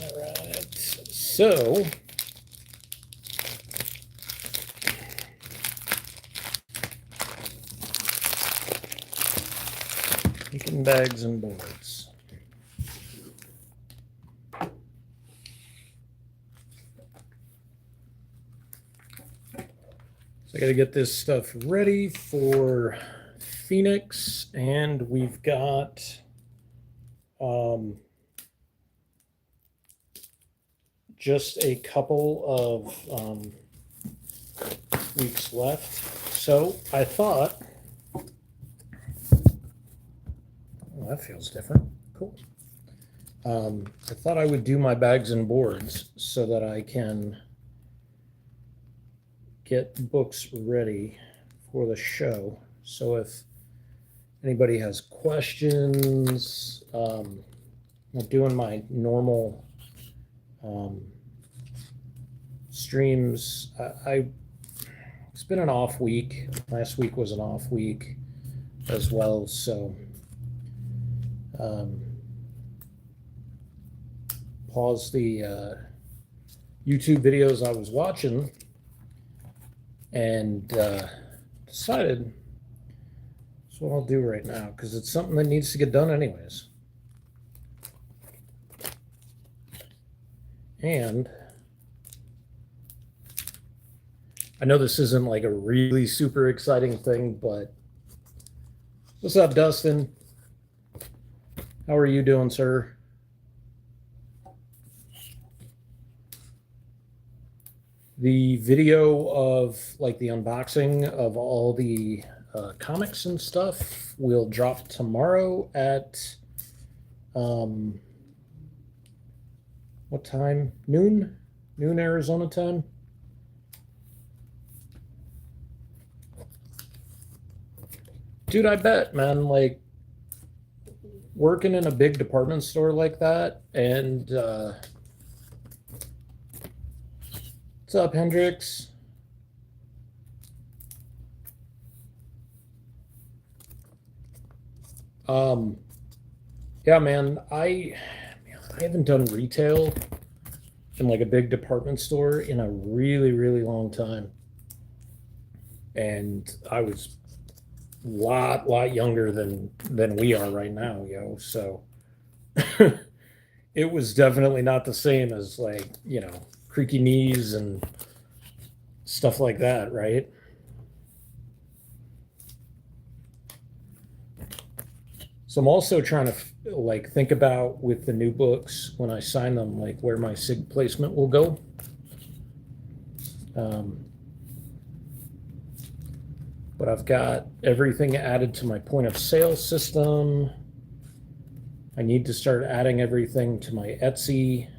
All right, so making bags and boards. So I got to get this stuff ready for Phoenix, and we've got just a couple of weeks left. So I thought, oh, that feels different. Cool. I thought I would do my bags and boards so that I can get books ready for the show. So if anybody has questions, I'm doing my normal streams. It's been an off week. Last week was an off week as well, so pause the YouTube videos I was watching and decided that's what I'll do right now, because it's something that needs to get done anyways. And I know this isn't like a really super exciting thing, but what's up, Dustin? How are you doing, sir? The video of like the unboxing of all the comics and stuff will drop tomorrow at what time? Noon Arizona time. Dude, I bet, man, like working in a big department store like that, and what's up, Hendrix? Yeah, man, I haven't done retail in like a big department store in a really, really long time. And I was a lot younger than we are right now, yo. So it was definitely not the same as like, creaky knees and stuff like that, right? So I'm also trying to like think about with the new books when I sign them, like where my sig placement will go. But I've got everything added to my point of sale system. I need to start adding everything to my Etsy.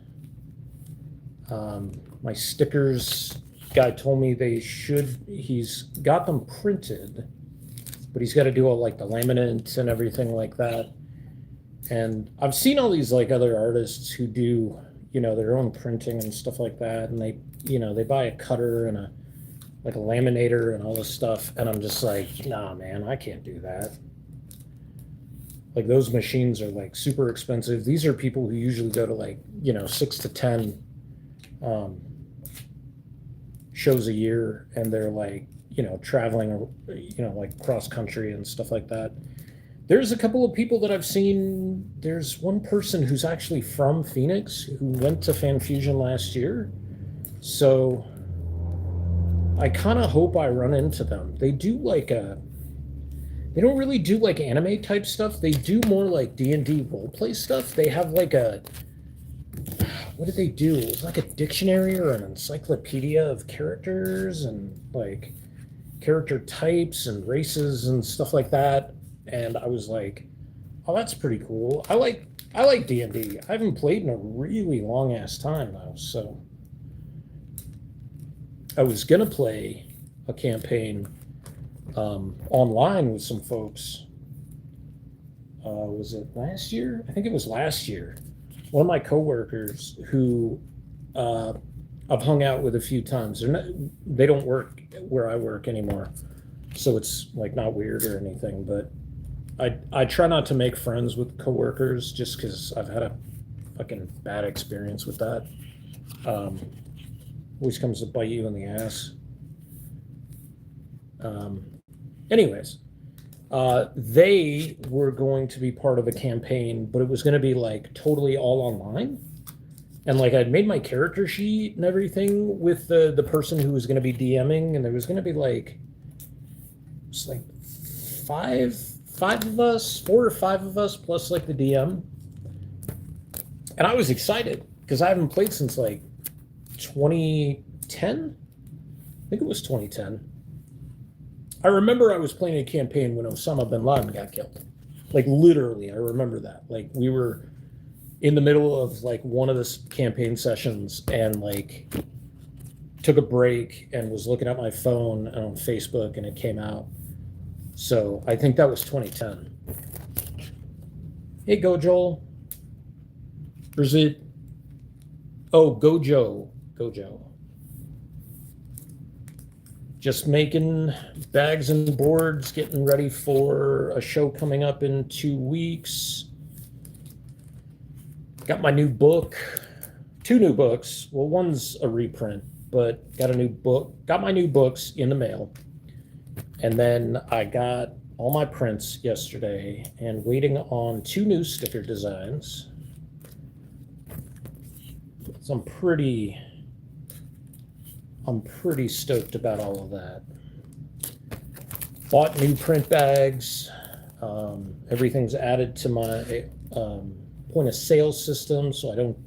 My stickers, guy told me he's got them printed, but he's got to do all like the laminate and everything like that. And I've seen all these like other artists who do, their own printing and stuff like that. And they buy a cutter and a laminator and all this stuff. And I'm just like, nah, man, I can't do that. Like those machines are like super expensive. These are people who usually go to like, 6 to 10 shows a year, and they're like, traveling, like cross country and stuff like that. There's a couple of people that I've seen. There's one person who's actually from Phoenix who went to Fan Fusion last year. So I kind of hope I run into them. They do like they don't really do like anime type stuff. They do more like D&D roleplay stuff. They have like what did they do? It was like a dictionary or an encyclopedia of characters and like character types and races and stuff like that. And I was like, oh, that's pretty cool. I like D&D. I haven't played in a really long ass time though. So I was gonna play a campaign online with some folks. Was it last year? I think it was last year. One of my coworkers who I've hung out with a few times. They don't work where I work anymore, so it's like not weird or anything. But I try not to make friends with coworkers just because I've had a fucking bad experience with that. Always comes to bite you in the ass. Anyways, they were going to be part of a campaign, but it was going to be like totally all online. And like I'd made my character sheet and everything with the person who was going to be DMing, and there was going to be like it's like five of us, 4 or 5 of us, plus like the DM. And I was excited because I haven't played since like 2010. I think it was 2010. I remember I was playing a campaign when Osama bin Laden got killed. Like literally, I remember that. Like we were in the middle of like one of the campaign sessions and like took a break and was looking at my phone on Facebook and it came out. So I think that was 2010. Hey, Go Joel. Or is it? Oh, Gojo. Just making bags and boards, getting ready for a show coming up in 2 weeks. Got my new book, 2 new books. Well, one's a reprint, but got a new book. Got my new books in the mail. And then I got all my prints yesterday and waiting on 2 new sticker designs. So I'm pretty stoked about all of that. Bought new print bags. Everything's added to my point of sale system, so I don't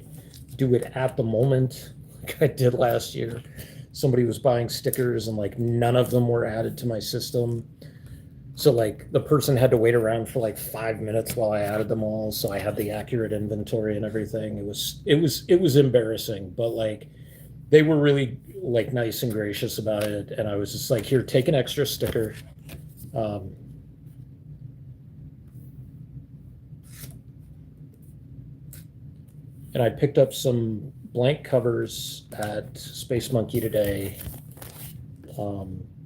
do it at the moment like I did last year. Somebody was buying stickers and like none of them were added to my system. So like the person had to wait around for like 5 minutes while I added them all, so I had the accurate inventory and everything. It was embarrassing, but like they were really like nice and gracious about it, and I was just like, here, take an extra sticker. And I picked up some blank covers at Space Monkey today.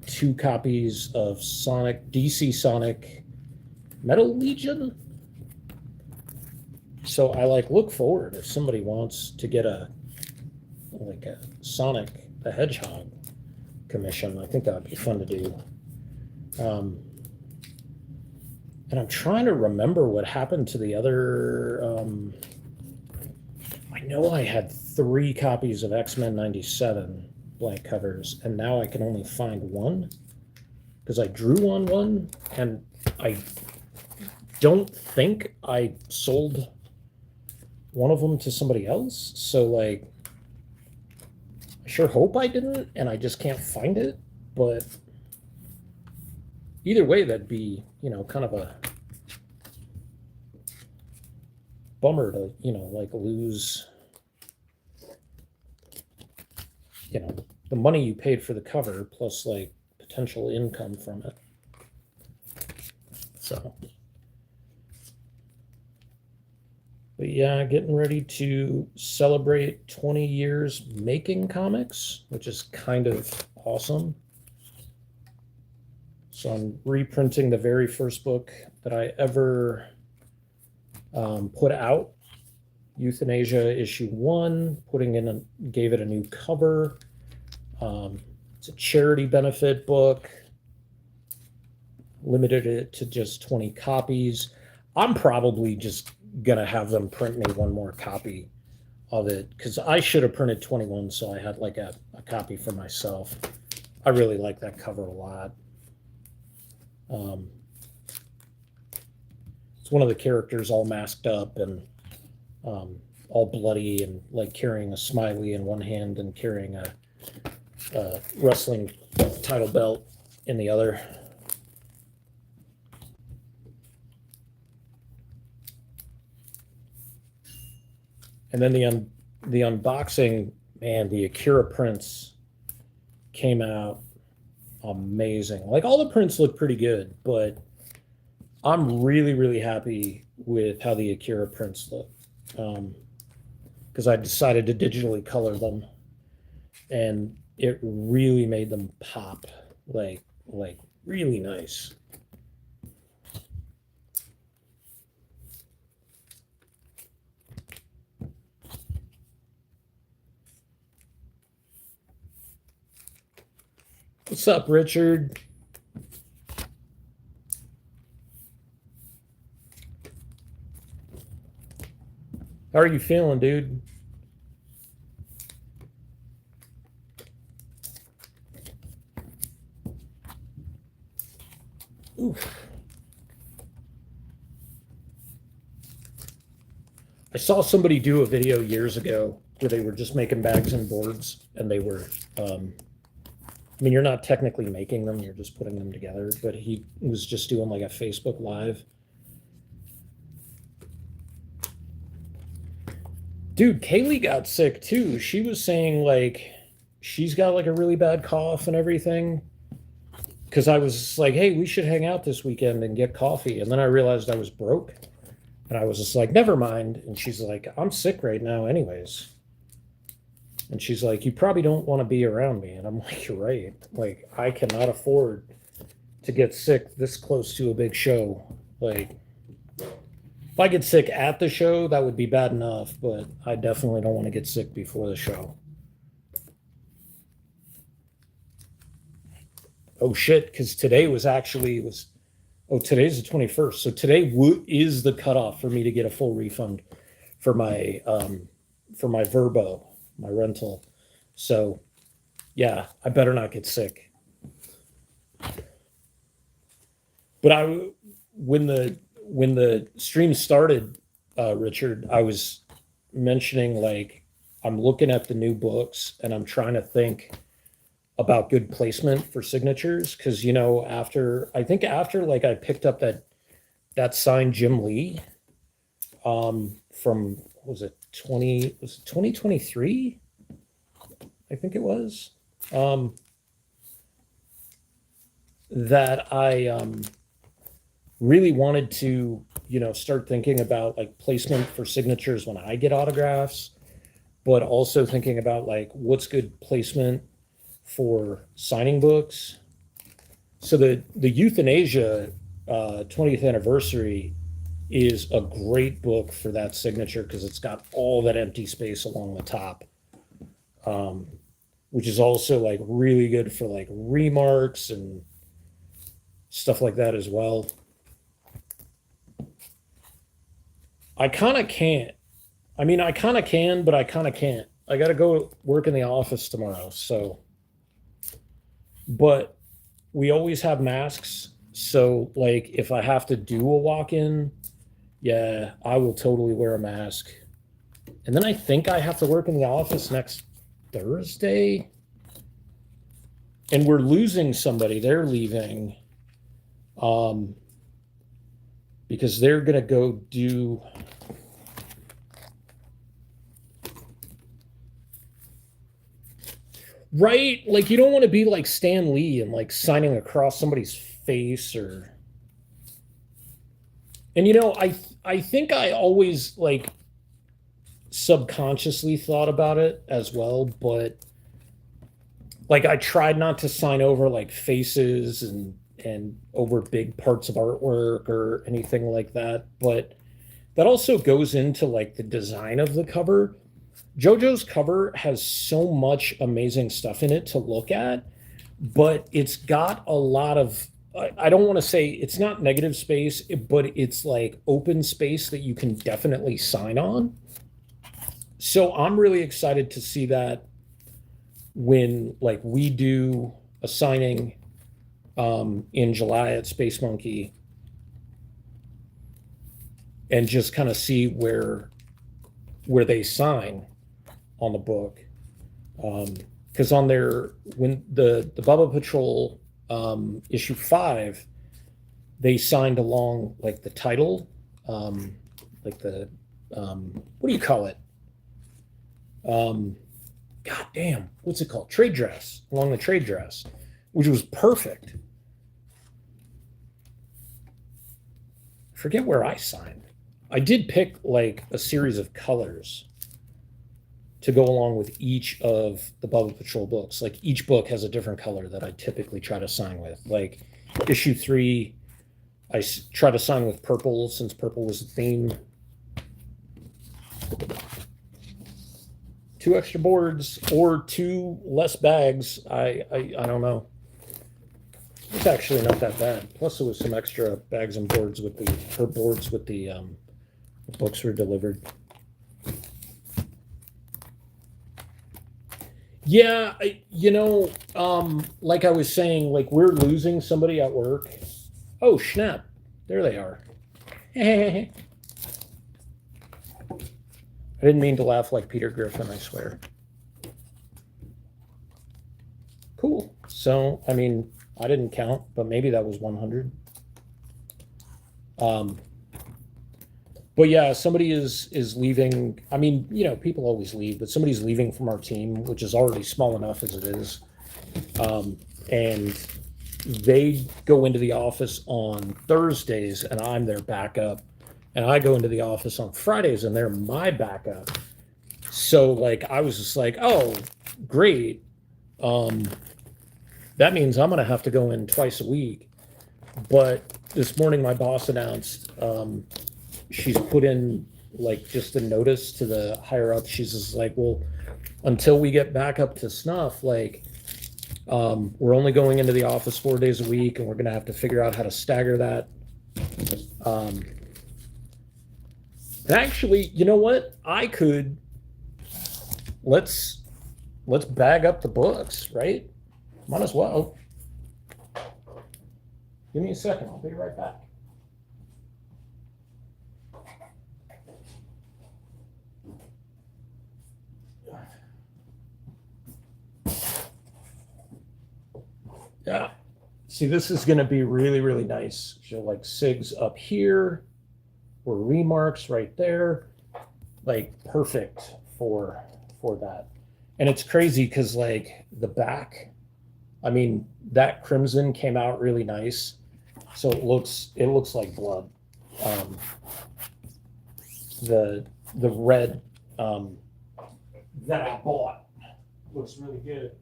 2 copies of DC Sonic Metal Legion. So I like look forward if somebody wants to get a Sonic the Hedgehog commission. I think that would be fun to do. And I'm trying to remember what happened to the other. I know I had 3 copies of X-Men 97 blank covers, and now I can only find 1 because I drew on 1, and I don't think I sold one of them to somebody else. So like, I sure hope I didn't, and I just can't find it. But either way, that'd be, kind of a bummer to, like lose, the money you paid for the cover plus like potential income from it. So, but yeah, getting ready to celebrate 20 years making comics, which is kind of awesome. So I'm reprinting the very first book that I ever put out, Euthanasia issue 1, gave it a new cover. It's a charity benefit book, limited it to just 20 copies. I'm probably just gonna have them print me one more copy of it because I should have printed 21, so I had like a copy for myself. I really like that cover a lot. It's one of the characters all masked up and all bloody and like carrying a smiley in one hand and carrying a wrestling title belt in the other. And then the unboxing, man, the Akira prints came out amazing. Like all the prints look pretty good, but I'm really, really happy with how the Akira prints look. Because I decided to digitally color them, and it really made them pop, like really nice. What's up, Richard? How are you feeling, dude? Oof. I saw somebody do a video years ago where they were just making bags and boards, and they were, I mean, you're not technically making them, you're just putting them together, but he was just doing like a Facebook Live. Dude, Kaylee got sick too. She was saying like she's got like a really bad cough and everything. Because I was like, hey, we should hang out this weekend and get coffee. And then I realized I was broke. And I was just like, never mind. And she's like, I'm sick right now, anyways. And she's like, you probably don't want to be around me. And I'm like, you're right. Like, I cannot afford to get sick this close to a big show. Like, if I get sick at the show, that would be bad enough. But I definitely don't want to get sick before the show. Oh shit, because today was actually today's the 21st. So today is the cutoff for me to get a full refund for my Verbo, my rental. So yeah, I better not get sick. But when the stream started, Richard, I was mentioning like I'm looking at the new books and I'm trying to think about good placement for signatures, because after like I picked up that signed Jim Lee from what was it 2023, I think it was, that I really wanted to start thinking about like placement for signatures when I get autographs, but also thinking about like what's good placement for signing books. So the Euthanasia 20th anniversary is a great book for that signature because it's got all that empty space along the top, which is also like really good for like remarks and stuff like that as well. I kind of can't. I mean, I kind of can, but I kind of can't. I got to go work in the office tomorrow, so. But we always have masks. So, like, if I have to do a walk-in, yeah, I will totally wear a mask. And then I think I have to work in the office next Thursday. And we're losing somebody. They're leaving. Because they're going to go do... Right? Like, you don't want to be like Stan Lee and like signing across somebody's face or. And I think I always like subconsciously thought about it as well, but like I tried not to sign over like faces and over big parts of artwork or anything like that. But that also goes into like the design of the cover. JoJo's cover has so much amazing stuff in it to look at, but it's got a lot of, I don't want to say it's not negative space, but it's like open space that you can definitely sign on. So I'm really excited to see that when like we do a signing in July at Space Monkey and just kind of see where they sign on the book, because on their when the Bubba Patrol issue 5, they signed along like the title, like the what do you call it? God damn, what's it called? Trade dress, along the trade dress, which was perfect. I forget where I signed. I did pick like a series of colors to go along with each of the Bubba Patrol books. Like each book has a different color that I typically try to sign with. Like issue 3, I try to sign with purple since purple was the theme. 2 extra boards or 2 less bags. I don't know. It's actually not that bad. Plus, there was some extra bags and boards with the, or boards with the books were delivered. Yeah, like I was saying, like we're losing somebody at work. Oh, snap. There they are. I didn't mean to laugh like Peter Griffin, I swear. Cool. So, I mean, I didn't count, but maybe that was 100. Um, but yeah, somebody is leaving. I mean, people always leave, but somebody's leaving from our team, which is already small enough as it is. And they go into the office on Thursdays, and I'm their backup. And I go into the office on Fridays, and they're my backup. So, like, I was just like, oh, great. That means I'm going to have to go in twice a week. But this morning, my boss announced she's put in like just a notice to the higher up. She's just like, well, until we get back up to snuff, like we're only going into the office 4 days a week, and we're going to have to figure out how to stagger that. And actually, you know what? Let's bag up the books, right? Might as well. Give me a second. I'll be right back. Yeah. See, this is going to be really, really nice. So like SIGs up here or remarks right there. Like perfect for that. And it's crazy because like the back, I mean, that crimson came out really nice. So it looks like blood. The red that I bought looks really good.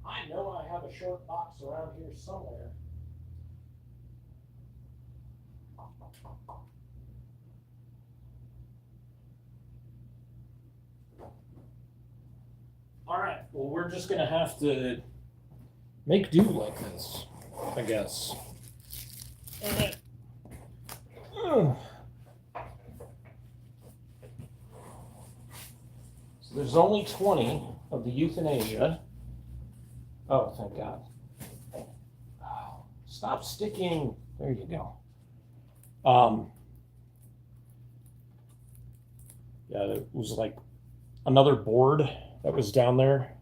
I know I have a short box around here somewhere. All right, well, we're just going to have to make do like this, I guess. So there's only 20 of the euthanasia. Oh, thank God. Oh, stop sticking. There you go. Yeah, it was like another board that was down there.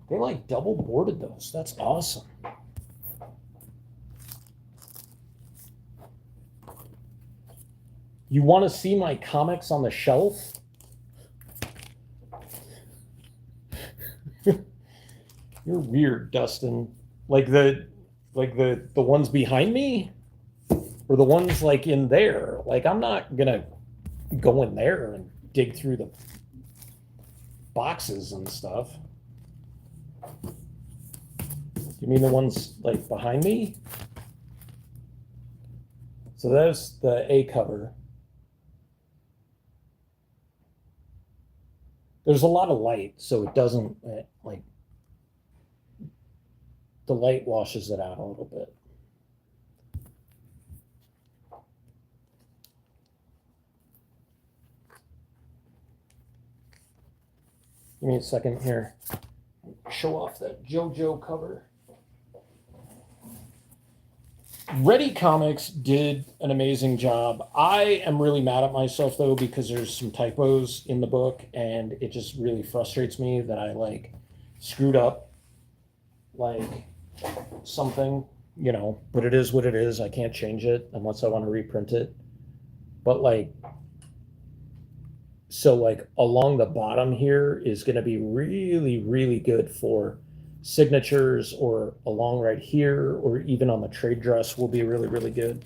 They like double boarded those. That's awesome. You want to see my comics on the shelf? You're weird, Dustin. Like the ones behind me? Or the ones like in there? Like I'm not gonna go in there and dig through the boxes and stuff. You mean the ones like behind me? So there's the A cover. There's a lot of light, so it doesn't like the light washes it out a little bit. Give me a second here. Show off that JoJo cover. Ready Comics did an amazing job. I am really mad at myself though because there's some typos in the book and it just really frustrates me that I like screwed up like something, but it is what it is. I can't change it unless I want to reprint it. But like so like along the bottom here is going to be really, really good for signatures, or along right here, or even on the trade dress will be really, really good.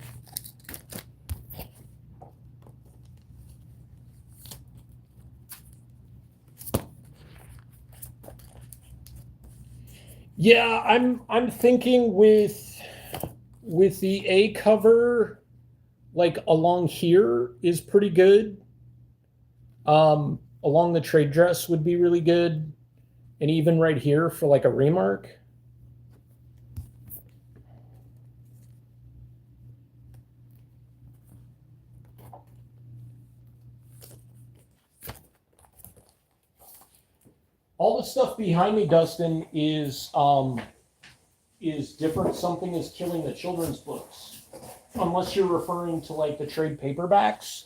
Yeah, I'm thinking with the A cover, like along here is pretty good. Along the trade dress would be really good. And even right here for like a remark. All the stuff behind me, Dustin, is different. Something is killing the children's books, unless you're referring to like the trade paperbacks.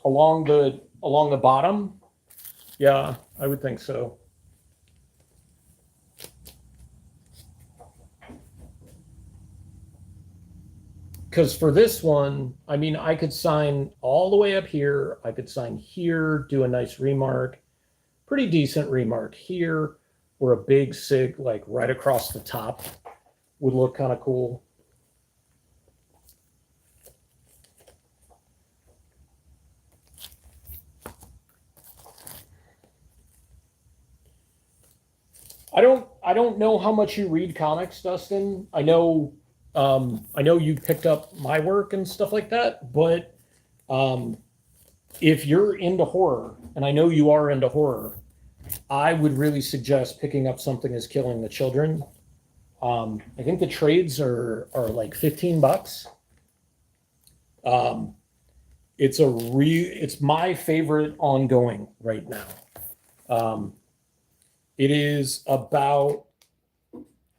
Along the bottom, yeah, I would think so. Because for this one, I mean, I could sign all the way up here. I could sign here, do a nice remark, pretty decent remark here, or a big sig like right across the top would look kind of cool. I don't know how much you read comics, Dustin. I know you picked up my work and stuff like that, but if you're into horror, and I know you are into horror, I would really suggest picking up Something is Killing the Children. I think the trades are like $15. It's my favorite ongoing right now. It is about,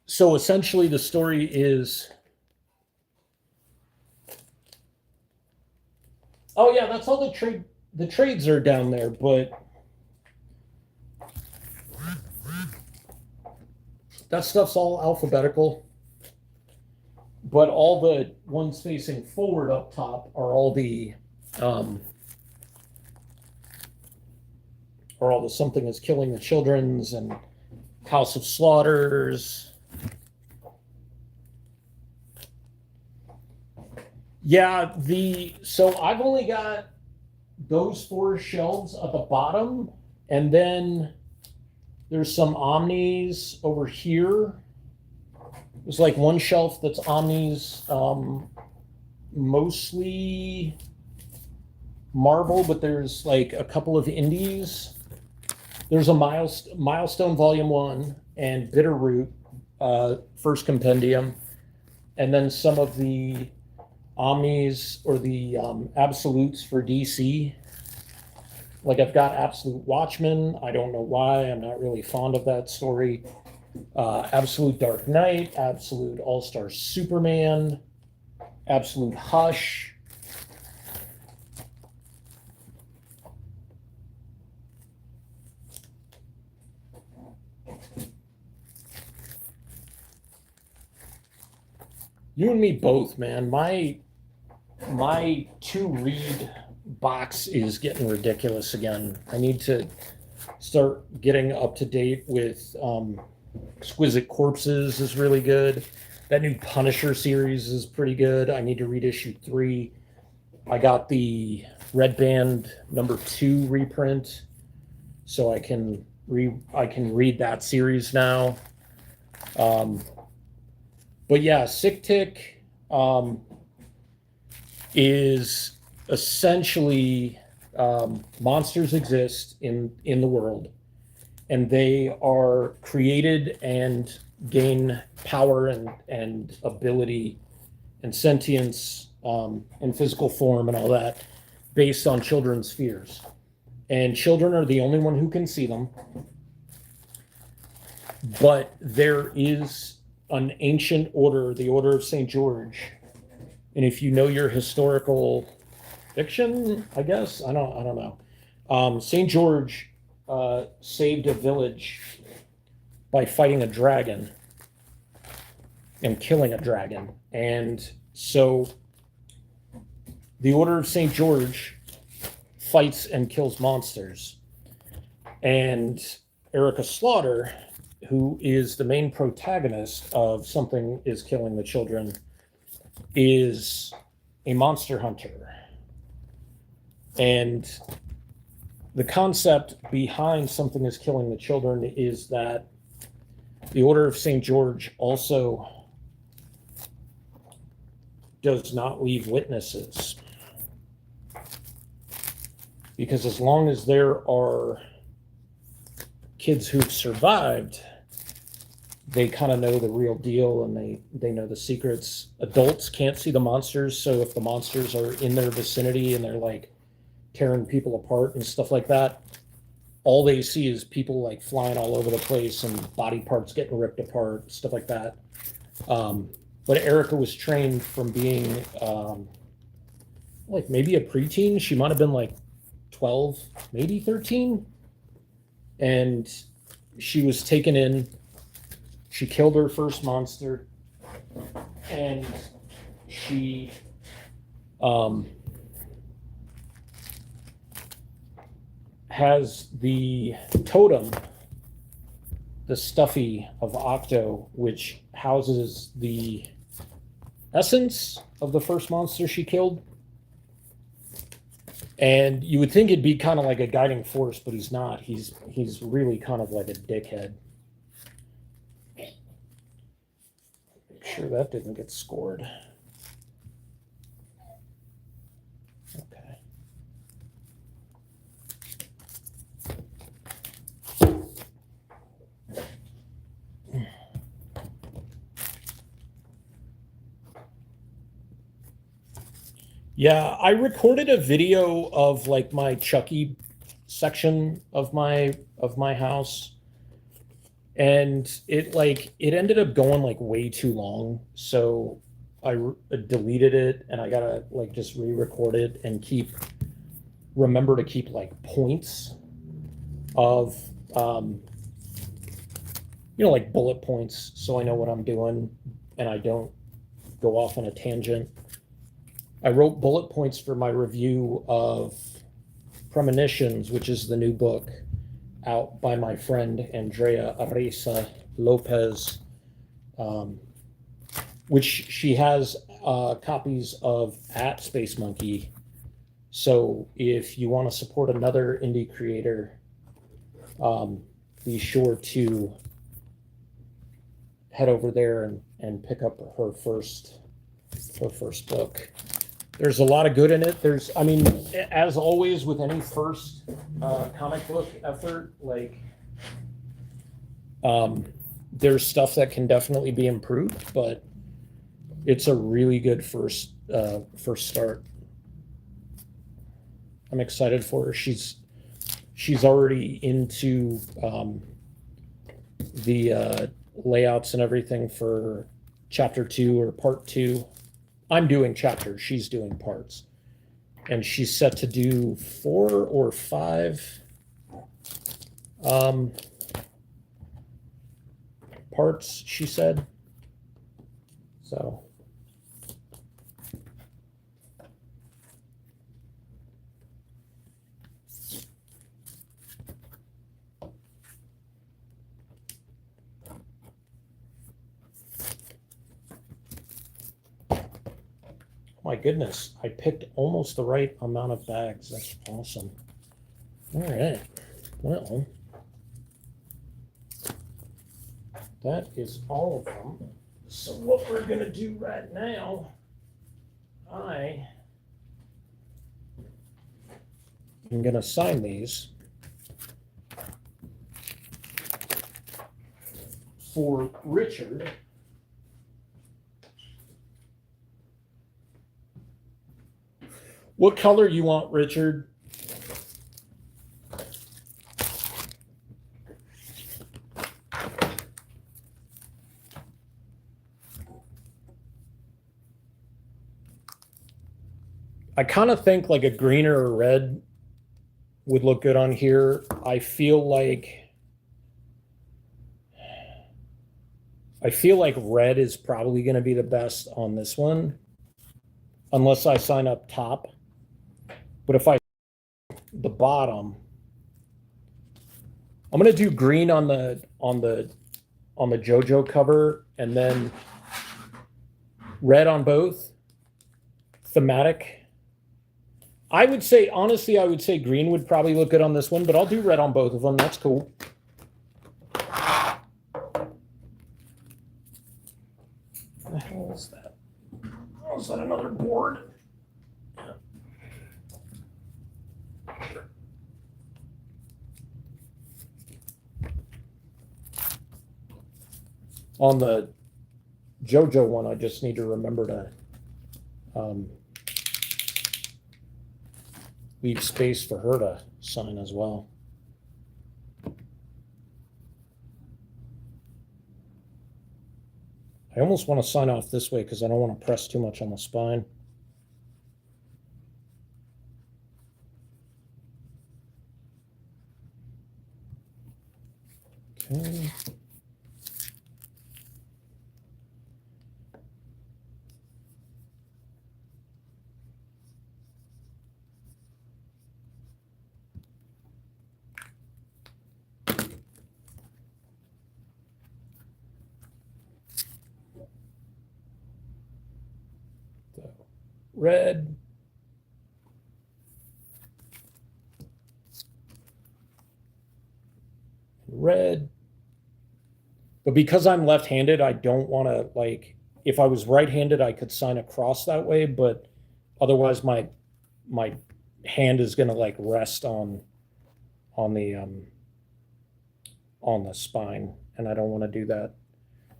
so essentially the story is, oh yeah, that's all the trades are down there, but that stuff's all alphabetical. But all the ones facing forward up top are all the Something is Killing the Children's and House of Slaughters. Yeah, so I've only got those 4 shelves at the bottom, and then there's some Omnis over here. There's like one shelf that's Omnis, mostly Marvel, but there's like a couple of indies. There's a Milestone Volume 1 and Bitterroot first compendium, and then some of the Omnis or the absolutes for DC. Like I've got Absolute Watchmen. I don't know why. I'm not really fond of that story. Absolute Dark Knight, Absolute All-Star Superman, Absolute Hush. You and me both, man. My to read box is getting ridiculous again. I need to start getting up to date with Exquisite Corpses is really good. That new Punisher series is pretty good. I need to read issue 3. I got the Red Band #2 reprint, so I can read that series now. But yeah, Sick Tick is essentially monsters exist in the world, and they are created and gain power and ability and sentience and physical form and all that based on children's fears. And children are the only one who can see them. But there is an ancient order, the Order of St. George. And if you know your historical fiction, I guess, I don't know. St. George saved a village by fighting a dragon and killing a dragon. And so the Order of St. George fights and kills monsters. And Erica Slaughter, who is the main protagonist of Something is Killing the Children, is a monster hunter. And the concept behind Something is Killing the Children is that the Order of St. George also does not leave witnesses. Because as long as there are kids who've survived, they kind of know the real deal, and they know the secrets. Adults can't see the monsters, so if the monsters are in their vicinity and they're like tearing people apart and stuff like that, all they see is people like flying all over the place and body parts getting ripped apart, stuff like that. But Erica was trained from being like maybe a preteen. She might have been like 12, maybe 13. And she was taken in. She killed her first monster. And she has the totem, the stuffy of Octo, which houses the essence of the first monster she killed. And you would think it'd be kind of like a guiding force, but he's not. He's really kind of like a dickhead. Make sure that didn't get scored. Okay. Yeah, I recorded a video of like my Chucky section of my house, and it ended up going like way too long, so I deleted it, and I gotta like just re-record it and remember to keep like points of like bullet points, so I know what I'm doing and I don't go off on a tangent. I wrote bullet points for my review of Premonitions, which is the new book out by my friend Andrea Arisa Lopez, which she has copies of at Space Monkey. So if you want to support another indie creator, be sure to head over there and pick up her first book. There's a lot of good in it. As always with any first comic book effort, like there's stuff that can definitely be improved, but it's a really good first start. I'm excited for her. She's already into the layouts and everything for chapter 2 or part 2. I'm doing chapters, she's doing parts. And she's set to do 4 or 5 parts, she said. So. My goodness, I picked almost the right amount of bags. That's awesome. All right. Well, that is all of them. So what we're going to do right now, I am going to sign these for Richard. What color you want, Richard? I kind of think like a green or a red would look good on here. I feel like red is probably going to be the best on this one, unless I sign up top. But if I the bottom, I'm going to do green on the JoJo cover, and then red on both. Thematic. I would say, honestly, green would probably look good on this one, but I'll do red on both of them. That's cool. What the hell is that? is that another board? On the JoJo one, I just need to remember to leave space for her to sign as well. I almost want to sign off this way because I don't want to press too much on the spine. Okay. Red. Red. But because I'm left-handed, I don't want to, like, if I was right-handed, I could sign across that way, but otherwise my hand is going to like rest on the spine, and I don't want to do that.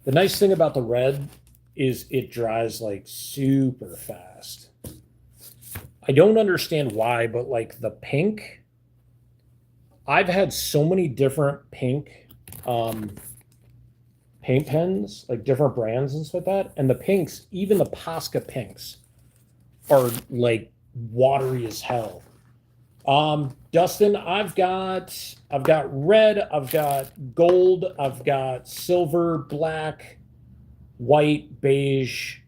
The nice thing about the red is it dries like super fast. I don't understand why, but like the pink, I've had so many different pink paint pens, like different brands and stuff like that. And the pinks, even the Posca pinks, are like watery as hell. Dustin, I've got red, I've got gold, I've got silver, black, white, beige,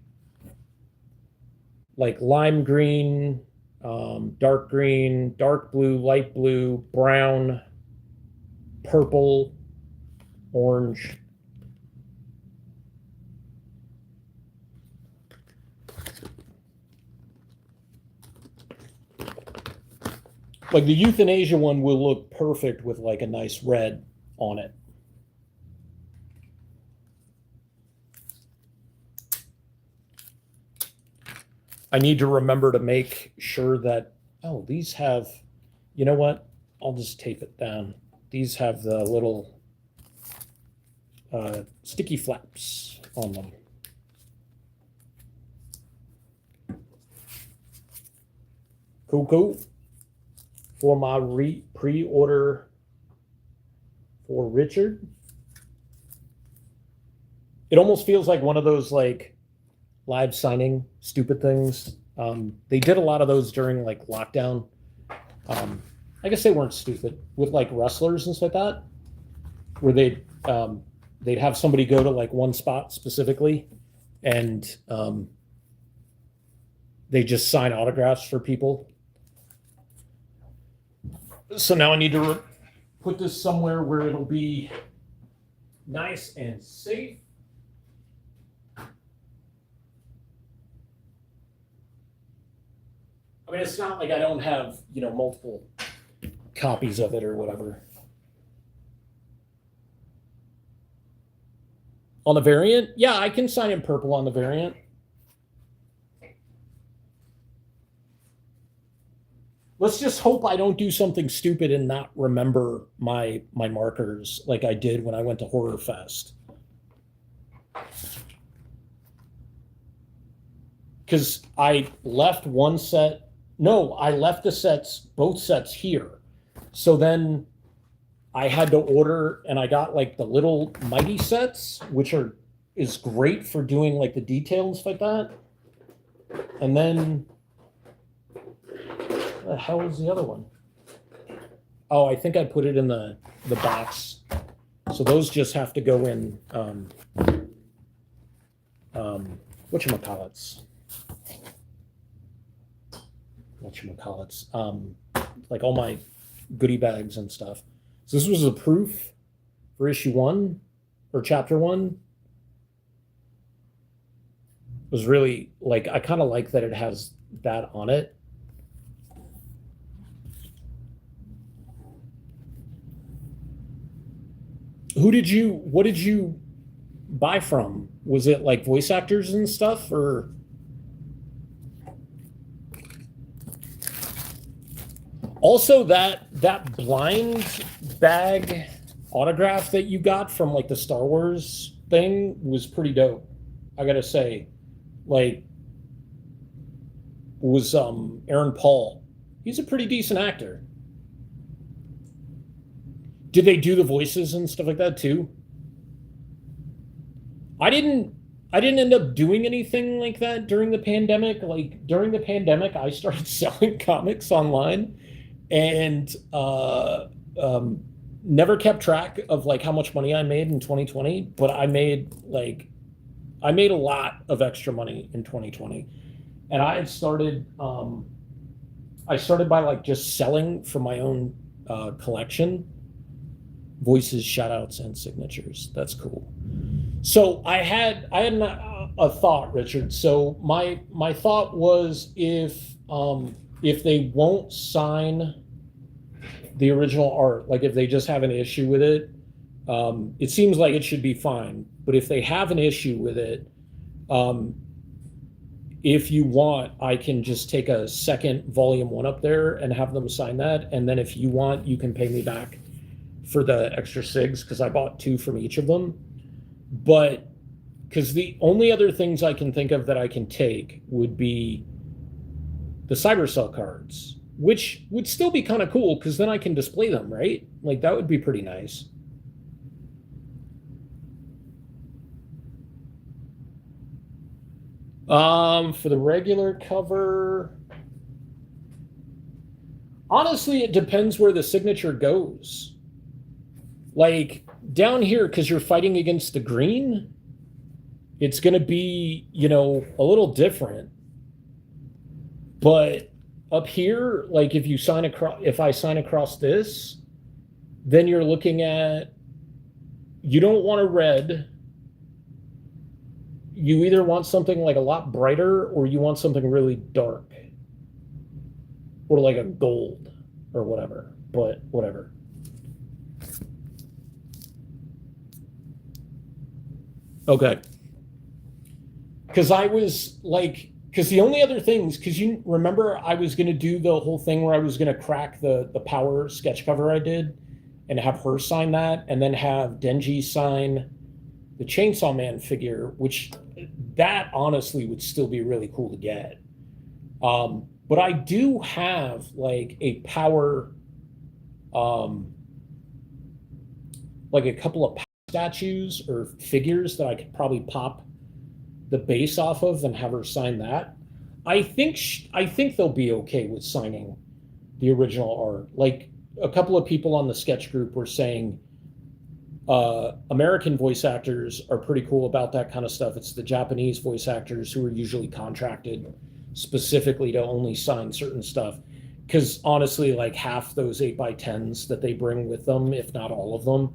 like lime green, dark green, dark blue, light blue, brown, purple, orange. Like the euthanasia one will look perfect with like a nice red on it. I need to remember to make sure that, oh, these have, you know what? I'll just tape it down. These have the little sticky flaps on them. Cool. For my pre-order for Richard. It almost feels like one of those like live signing stupid things. They did a lot of those during like lockdown. I guess they weren't stupid with like wrestlers and stuff like that, where they'd have somebody go to like one spot specifically, and they just sign autographs for people. So now I need to put this somewhere where it'll be nice and safe. I mean, it's not like I don't have, multiple copies of it or whatever. On the variant? Yeah, I can sign in purple on the variant. Let's just hope I don't do something stupid and not remember my markers like I did when I went to Horror Fest. Because I left one set. No, I left both sets here. So then I had to order, and I got like the little mighty sets, which is great for doing like the details like that. And then the hell is the other one? Oh, I think I put it in the box. So those just have to go in whatchamacallits. Like all my goodie bags and stuff. So this was a proof for issue 1 or chapter 1. It was really like, I kind of like that it has that on it. What did you buy from? Was it like voice actors and stuff, or? Also, that blind bag autograph that you got from like the Star Wars thing was pretty dope. I gotta say, like, was Aaron Paul. He's a pretty decent actor. Did they do the voices and stuff like that too? I didn't I didn't end up doing anything like that during the pandemic. Like during the pandemic, I started selling comics online and never kept track of like how much money I made in 2020, but I made a lot of extra money in 2020. And I started by like just selling from my own collection, voices, shout outs, and signatures. That's cool. So I had a thought, Richard. So my thought was if they won't sign the original art, like if they just have an issue with it, it seems like it should be fine. But if they have an issue with it, um, if you want, I can just take a second volume one up there and have them sign that. And then if you want, you can pay me back for the extra SIGs because I bought two from each of them. But because the only other things I can think of that I can take would be the Cybercell cards, which would still be kind of cool because then I can display them, right? Like that would be pretty nice. For the regular cover, honestly, it depends where the signature goes. Like down here, because you're fighting against the green, it's going to be, a little different. But up here, like if I sign across this, then you're looking at, you don't want a red. You either want something like a lot brighter or you want something really dark or like a gold or whatever, but whatever. Okay. Because the only other things, because you remember I was going to do the whole thing where I was going to crack the power sketch cover I did and have her sign that and then have Denji sign the Chainsaw Man figure, which that honestly would still be really cool to get. But I do have like a power, like a couple of statues or figures that I could probably pop the base off of and have her sign that. I think they'll be okay with signing the original art. Like a couple of people on the sketch group were saying American voice actors are pretty cool about that kind of stuff. It's the Japanese voice actors who are usually contracted specifically to only sign certain stuff. Because honestly, like half those 8x10s that they bring with them, if not all of them,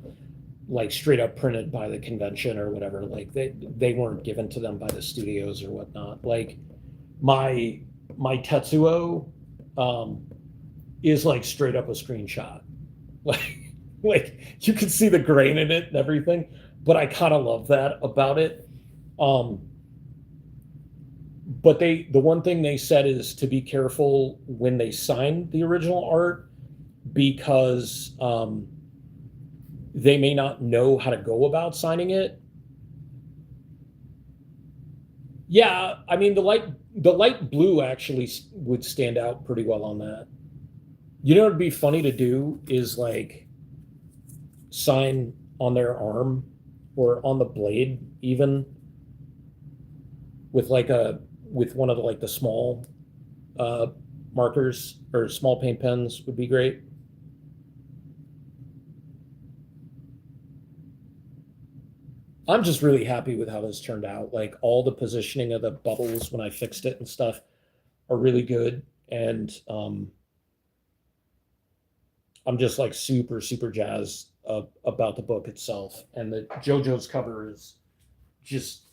like straight up printed by the convention or whatever, like they weren't given to them by the studios or whatnot. Like my Tetsuo is like straight up a screenshot. Like you can see the grain in it and everything, but I kind of love that about it. But the one thing they said is to be careful when they sign the original art because they may not know how to go about signing it. Yeah, I mean the light blue actually would stand out pretty well on that. It'd be funny to do is like sign on their arm or on the blade even with with one of the small markers or small paint pens would be great. I'm just really happy with how this turned out. Like all the positioning of the bubbles when I fixed it and stuff are really good. And I'm just like super, super jazzed about the book itself. And the JoJo's cover is just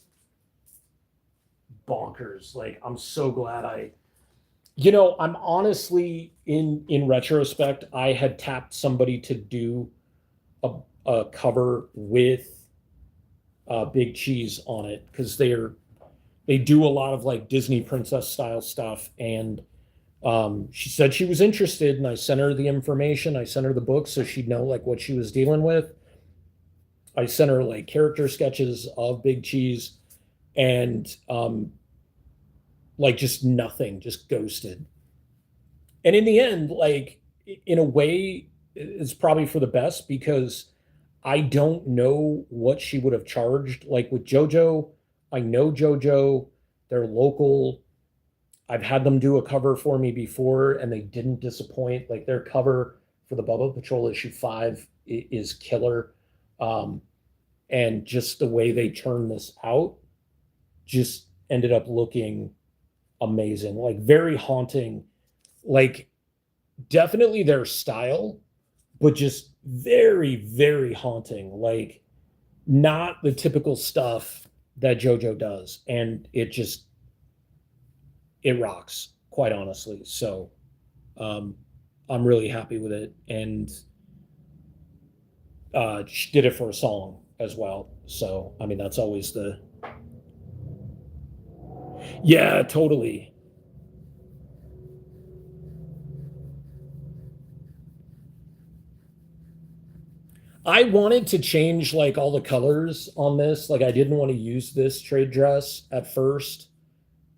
bonkers. Like I'm so glad I'm honestly in retrospect, I had tapped somebody to do a cover with Big Cheese on it because they do a lot of like Disney princess style stuff and She said she was interested, and I sent her the information. I sent her the book so she'd know like what she was dealing with. I sent her like character sketches of Big Cheese, and like just nothing, just ghosted. And in the end, like in a way, it's probably for the best because I don't know what she would have charged. Like with JoJo, I know JoJo, they're local. I've had them do a cover for me before and they didn't disappoint. Like their cover for the Bubba Patrol issue 5 is killer. Um, and just the way they turned this out just ended up looking amazing, like very haunting, like definitely their style, but just very, very haunting, like not the typical stuff that JoJo does. And it rocks, quite honestly. So um, I'm really happy with it. And she did it for a song as well. So, I mean, that's always the, yeah, totally. I wanted to change like all the colors on this. Like I didn't want to use this trade dress at first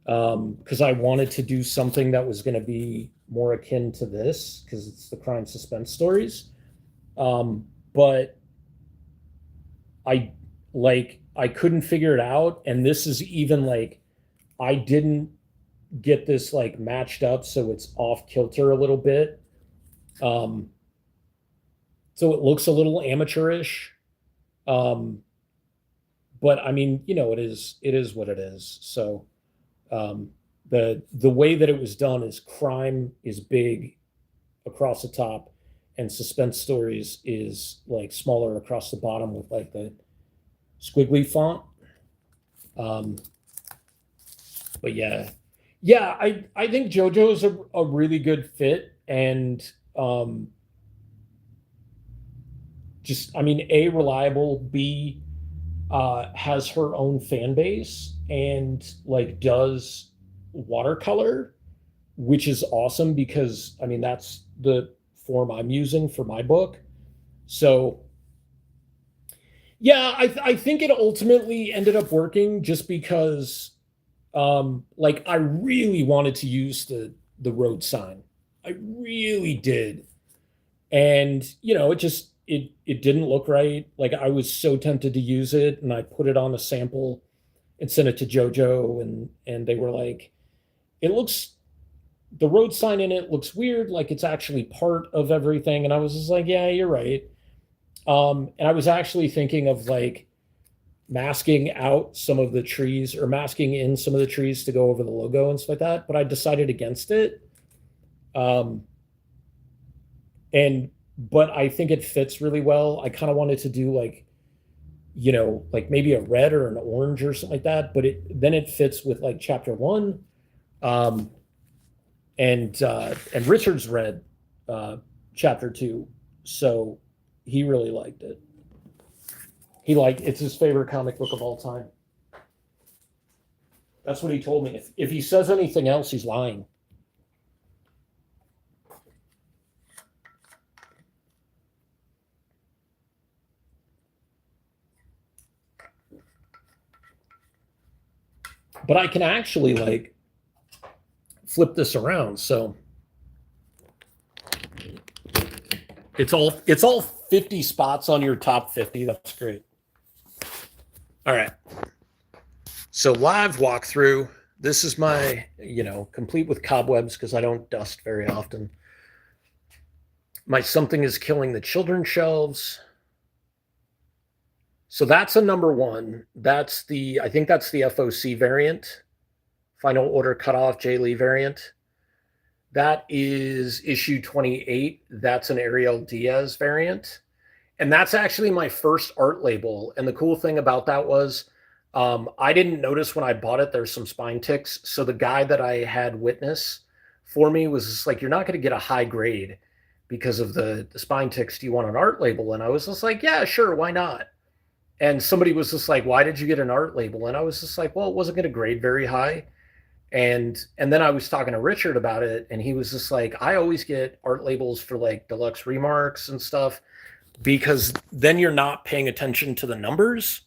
because I wanted to do something that was going to be more akin to this because it's the crime suspense stories. But I I couldn't figure it out, and this is even like I didn't get this like matched up, so it's off kilter a little bit. Um, so it looks a little amateurish. Um, but I mean, it is what it is. So um, the way that it was done is crime is big across the top, and suspense stories is like smaller across the bottom with like the squiggly font. Um, but yeah, yeah, I think JoJo is a really good fit, and um, just I mean, a reliable, b has her own fan base and like does watercolor, which is awesome because I mean that's the form I'm using for my book. So yeah, I think it ultimately ended up working just because like I really wanted to use the road sign. I really did. And it didn't look right. Like I was so tempted to use it and I put it on a sample and sent it to JoJo and they were like, it looks the road sign in it looks weird, like it's actually part of everything. And I was just like, yeah, you're right. And I was actually thinking of like masking out some of the trees or masking in some of the trees to go over the logo and stuff like that, but I decided against it. Um, and but I think it fits really well. I kind of wanted to do like, like maybe a red or an orange or something like that, but it fits with like chapter 1. Um, and Richard's read chapter 2, so he really liked it. It's his favorite comic book of all time. That's what he told me. If he says anything else, he's lying. But I can actually like flip this around, so it's all 50 spots on your top 50. That's great. All right. So live walkthrough. This is my, complete with cobwebs because I don't dust very often. My Something is Killing the Children shelves. So that's a number 1. I think that's the FOC variant, Final Order Cutoff J. Lee variant. That is issue 28. That's an Ariel Diaz variant. And that's actually my first art label. And the cool thing about that was I didn't notice when I bought it, there's some spine ticks. So the guy that I had witness for me was just like, you're not going to get a high grade because of the spine ticks. Do you want an art label? And I was just like, yeah, sure. Why not? And somebody was just like, why did you get an art label? And I was just like, well, it wasn't going to grade very high. And then I was talking to Richard about it, and he was just like, I always get art labels for like deluxe remarks and stuff because then you're not paying attention to the numbers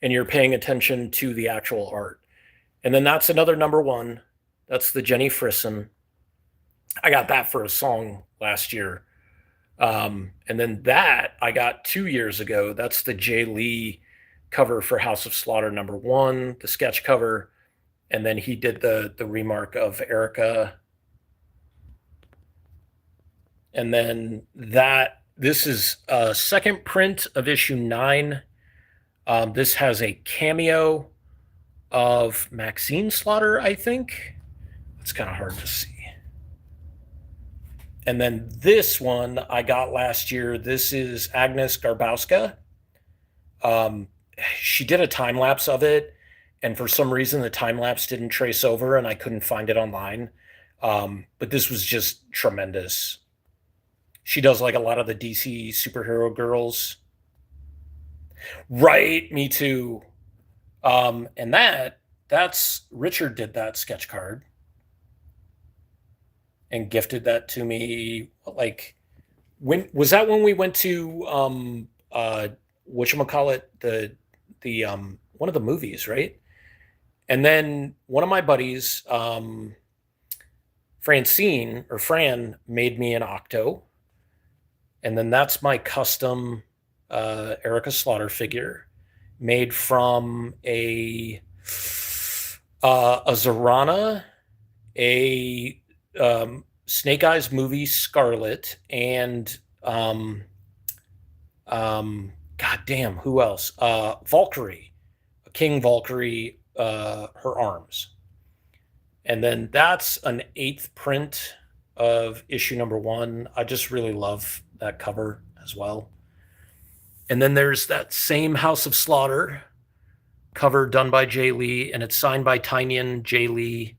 and you're paying attention to the actual art. And then that's another number one. That's the Jenny Frisson. I got that for a song last year. And then that I got 2 years ago. That's the Jay Lee cover for House of Slaughter number one, the sketch cover. And then he did the remark of Erica. And then this is a second print of issue 9. This has a cameo of Maxine Slaughter, I think. It's kind of hard to see. And then this one I got last year. This is Agnes Garbowska. She did a time lapse of it, and for some reason the time lapse didn't trace over, and I couldn't find it online. But this was just tremendous. She does like a lot of the DC superhero girls. Right, me too. And that's Richard did that sketch card and gifted that to me. Like, when was that? When we went to whatchamacallit, the one of the movies, right? And then one of my buddies, Fran made me an octo, and then that's my custom Erica Slaughter figure made from a Zorana, a Snake Eyes movie Scarlet, and goddamn, who else? Valkyrie, King Valkyrie, her arms. And then that's an 8th print of issue number 1. I just really love that cover as well. And then there's that same House of Slaughter cover done by Jay Lee, and it's signed by Tynion, Jay Lee,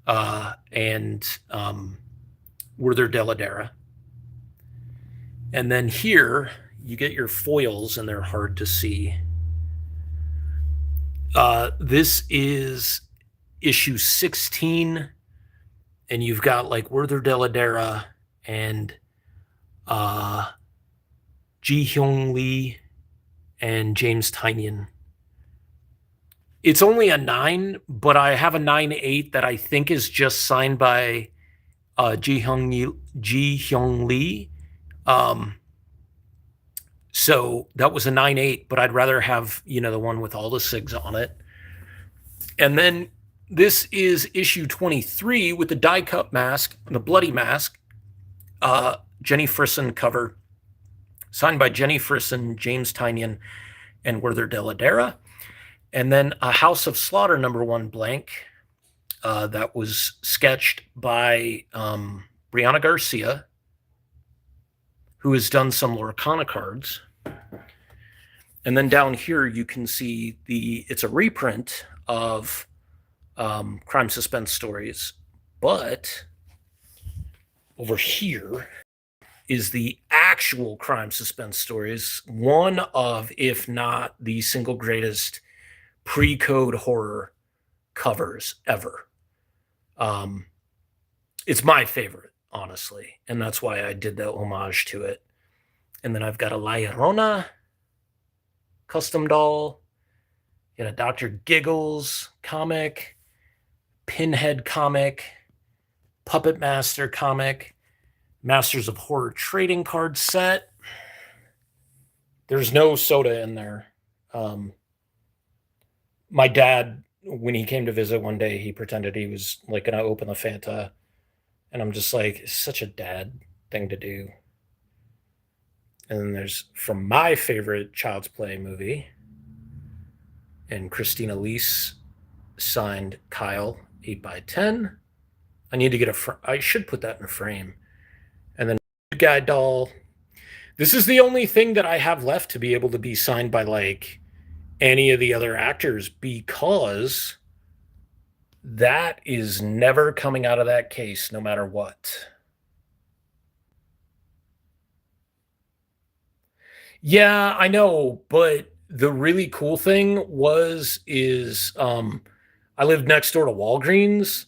and Werther Dell'Edera. And then here you get your foils, and they're hard to see. This is issue 16, and you've got like Werther Dell'Edera and Ji Hyung Lee and James Tynion. It's only a 9, but I have a 9/8 that I think is just signed by Ji Hyung Lee. So that was a 9/8, but I'd rather have, the one with all the SIGs on it. And then this is issue 23 with the die cut mask, the bloody mask, Jenny Frisson cover, signed by Jenny Frisson, James Tynion, and Werther Dell'Edera. And then a House of Slaughter number 1 blank that was sketched by Brianna Garcia, who has done some Lorcana cards. And then down here you can see it's a reprint of Crime Suspense Stories, but over here is the actual Crime Suspense Stories, one of, if not the single greatest pre-code horror covers ever. It's my favorite, honestly, and that's why I did the homage to it. And then I've got a La Llorona custom doll, a Dr. Giggles comic, Pinhead comic, Puppet Master comic, Masters of Horror trading card set. There's no soda in there. My dad, when he came to visit one day, he pretended he was like going to open the Fanta. And I'm just like, it's such a dad thing to do. And then there's, from my favorite Child's Play movie, and Christina Leese signed Kyle 8x10. I need to get I should put that in a frame. And then Good Guy doll. This is the only thing that I have left to be able to be signed by like any of the other actors, because that is never coming out of that case no matter what. Yeah, I know, but the really cool thing is I lived next door to Walgreens,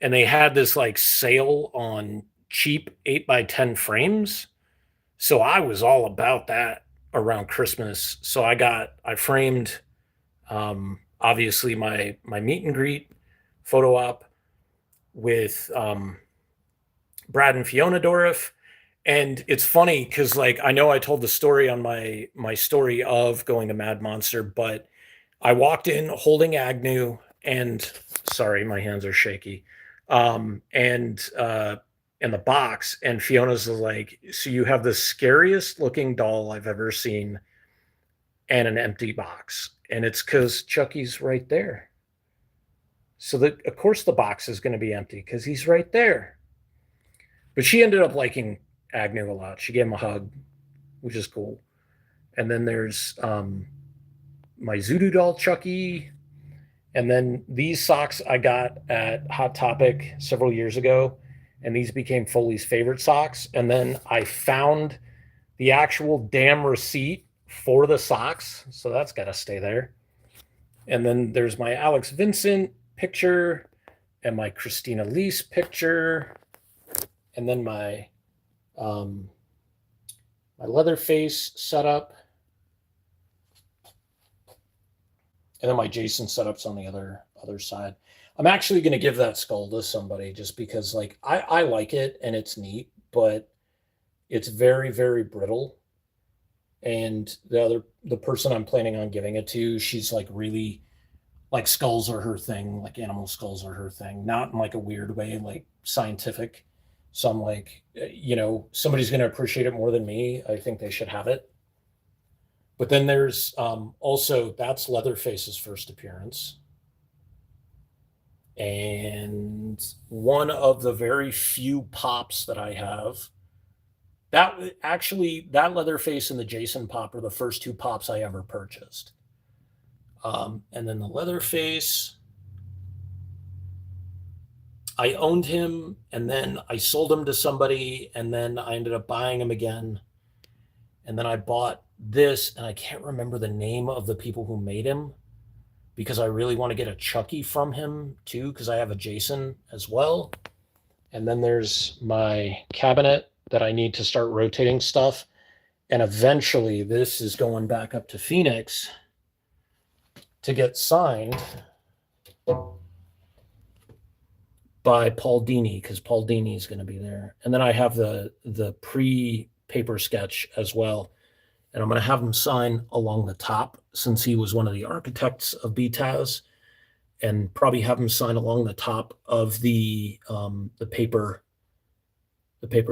and they had this like sale on cheap 8x10 frames. So I was all about that around Christmas. So I framed obviously my meet and greet photo op with Brad and Fiona Dourif. And it's funny because like I know I told the story on my story of going to Mad Monster, but I walked in holding Agnew and sorry, my hands are shaky. In the box, and Fiona's like, so you have the scariest looking doll I've ever seen and an empty box. And it's because Chucky's right there. So that of course the box is going to be empty because he's right there. But she ended up liking Agnew a lot. She gave him a hug, which is cool. And then there's my Zoodoo doll Chucky. And then these socks I got at Hot Topic several years ago. And these became Foley's favorite socks. And then I found the actual damn receipt for the socks. So that's got to stay there. And then there's my Alex Vincent picture and my Christina Lease picture. And then my Leatherface setup. And then my Jason setups on the other side. I'm actually going to give that skull to somebody just because like I like it and it's neat, but it's very, very brittle. And the person I'm planning on giving it to, she's like really like skulls are her thing, like animal skulls are her thing, not in like a weird way, like scientific. So I'm like, somebody's going to appreciate it more than me. I think they should have it. But then there's also, that's Leatherface's first appearance. And one of the very few pops that I have, that Leatherface and the Jason pop are the first two pops I ever purchased. And then the Leatherface, I owned him and then I sold him to somebody and then I ended up buying him again. And then I bought this, and I can't remember the name of the people who made him because I really want to get a Chucky from him too, because I have a Jason as well. And then there's my cabinet that I need to start rotating stuff. And eventually this is going back up to Phoenix to get signed by Paul Dini, because Paul Dini is going to be there. And then I have the pre-paper sketch as well. And I'm going to have him sign along the top since he was one of the architects of BTAS, and probably have him sign along the top of the paper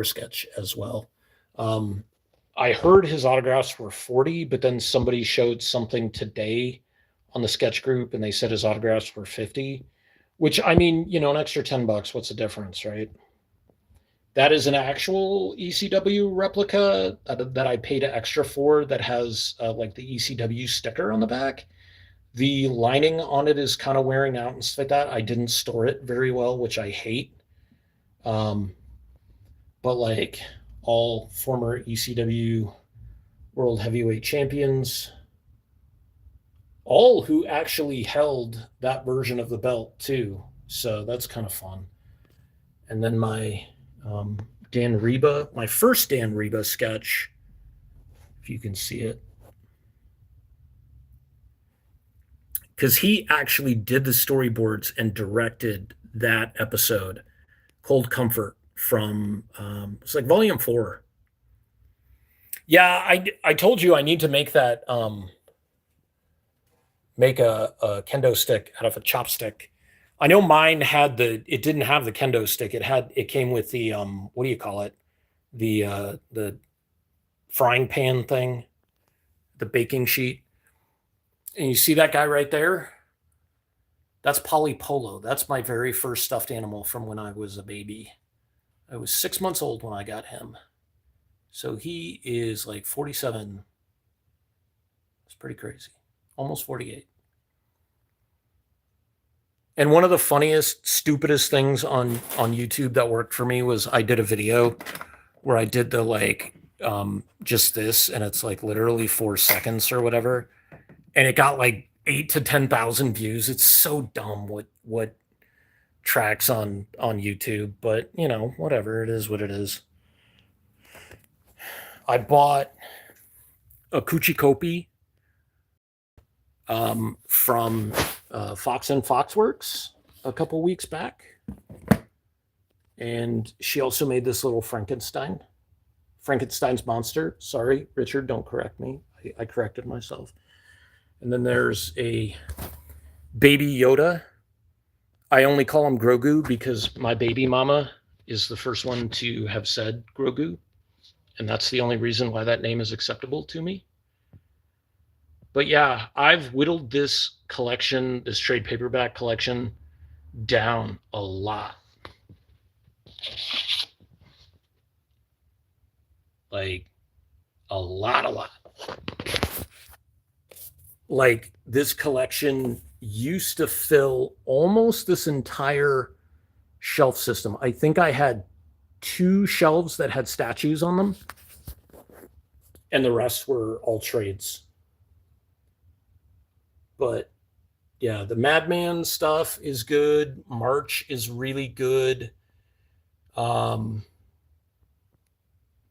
sketch as well. I heard his autographs were 40, but then somebody showed something today on the sketch group and they said his autographs were 50, which I mean, an extra $10, what's the difference, right? That is an actual ECW replica that I paid extra for that has like the ECW sticker on the back. The lining on it is kind of wearing out and stuff like that. I didn't store it very well, which I hate. But like all former ECW World Heavyweight Champions, all who actually held that version of the belt too. So that's kind of fun. And then my Dan Reba, my first Dan Reba sketch, if you can see it, because he actually did the storyboards and directed that episode, Cold Comfort, from it's like volume 4. Yeah, I told you I need to make that make a kendo stick out of a chopstick. I know mine had it didn't have the kendo stick. It came with the what do you call it? The frying pan thing, the baking sheet. And you see that guy right there? That's Polly Polo. That's my very first stuffed animal from when I was a baby. I was 6 months old when I got him. So he is like 47. It's pretty crazy. Almost 48. And one of the funniest, stupidest things on YouTube that worked for me was I did a video where I did the just this, and it's like literally 4 seconds or whatever. And it got like 8 to 10,000 views. It's so dumb what tracks on YouTube, but you know, whatever, it is what it is. I bought a Kuchikopi from Fox and Foxworks a couple weeks back. And she also made this little Frankenstein's monster. Sorry, Richard, don't correct me. I corrected myself. And then there's a baby Yoda. I only call him Grogu because my baby mama is the first one to have said Grogu. And that's the only reason why that name is acceptable to me. But yeah, I've whittled this collection, this trade paperback collection, down a lot. Like, a lot. Like, this collection used to fill almost this entire shelf system. I think I had 2 shelves that had statues on them, and the rest were all trades. But yeah, the Madman stuff is good. March is really good.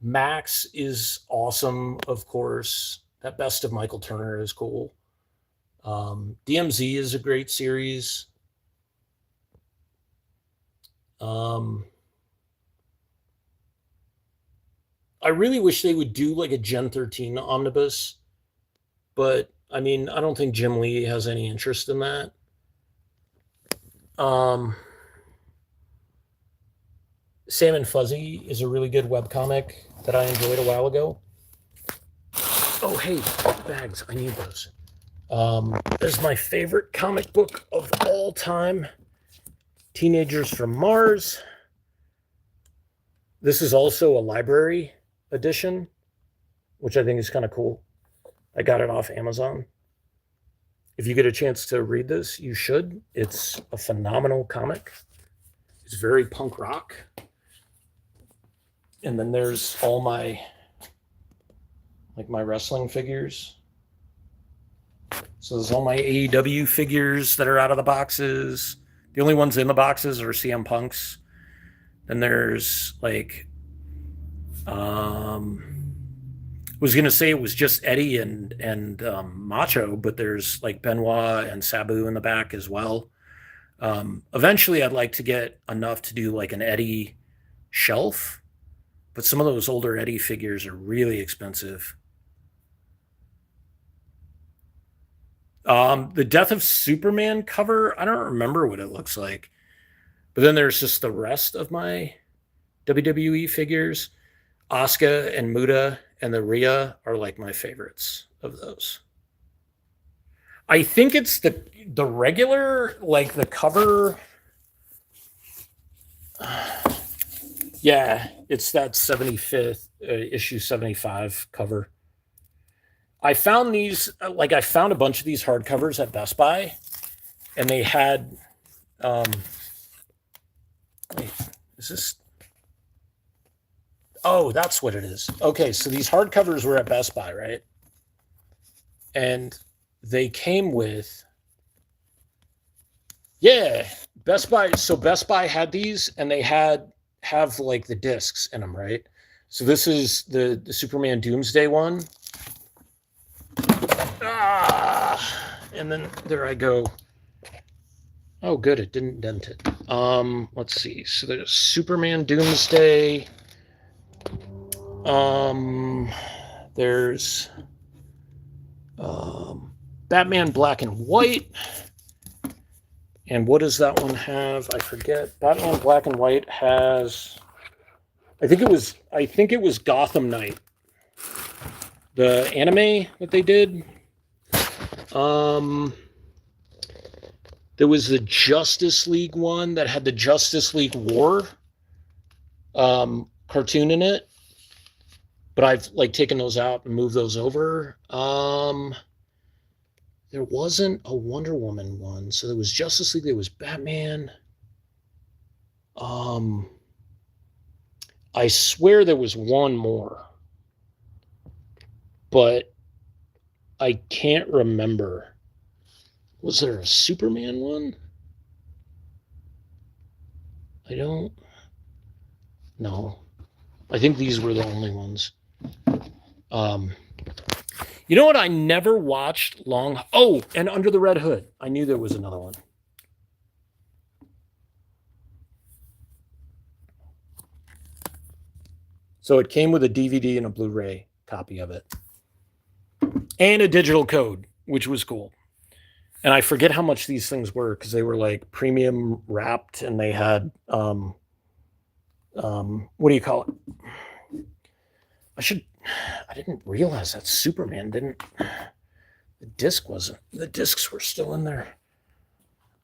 Max is awesome, of course. That Best of Michael Turner is cool. DMZ is a great series. I really wish they would do like a Gen 13 omnibus, but I mean, I don't think Jim Lee has any interest in that. Sam and Fuzzy is a really good webcomic that I enjoyed a while ago. Oh, hey, bags. I need those. This is my favorite comic book of all time, Teenagers from Mars. This is also a library edition, which I think is kind of cool. I got it off Amazon. If you get a chance to read this, you should. It's a phenomenal comic. It's very punk rock. And then there's all my wrestling figures. So there's all my AEW figures that are out of the boxes. The only ones in the boxes are CM Punk's. Then there's like, was going to say it was just Eddie and Macho, but there's like Benoit and Sabu in the back as well. Eventually I'd like to get enough to do like an Eddie shelf, but some of those older Eddie figures are really expensive. The Death of Superman cover, I don't remember what it looks like. But then there's just the rest of my WWE figures. Asuka and Muta and the Rhea are like my favorites of those. I think it's the regular, like the cover. Yeah, it's that 75th issue 75 cover. I found these, like I found a bunch of these hardcovers at Best Buy, and they had, wait, is this? Oh, that's what it is. Okay, so these hardcovers were at Best Buy, right? And they came with, yeah, Best Buy. So Best Buy had these, and they have like the discs in them, right? So this is the Superman Doomsday one. And then there I go. Oh, good, it didn't dent it. Let's see. So there's Superman Doomsday. There's Batman Black and White. And what does that one have? I forget. Batman Black and White has, I think it was Gotham Knight, the anime that they did. There was the Justice League one that had the Justice League War cartoon in it, but I've like taken those out and moved those over. There wasn't a Wonder Woman one, so there was Justice League, there was Batman. I swear there was one more, but I can't remember. Was there a Superman one? I don't know. I think these were the only ones. You know what? I never watched Long. Oh, and Under the Red Hood. I knew there was another one. So it came with a DVD and a Blu-ray copy of it, and a digital code, which was cool. And I forget how much these things were because they were like premium wrapped, and they had what do you call it? I didn't realize that Superman didn't. The disc wasn't. The discs were still in there.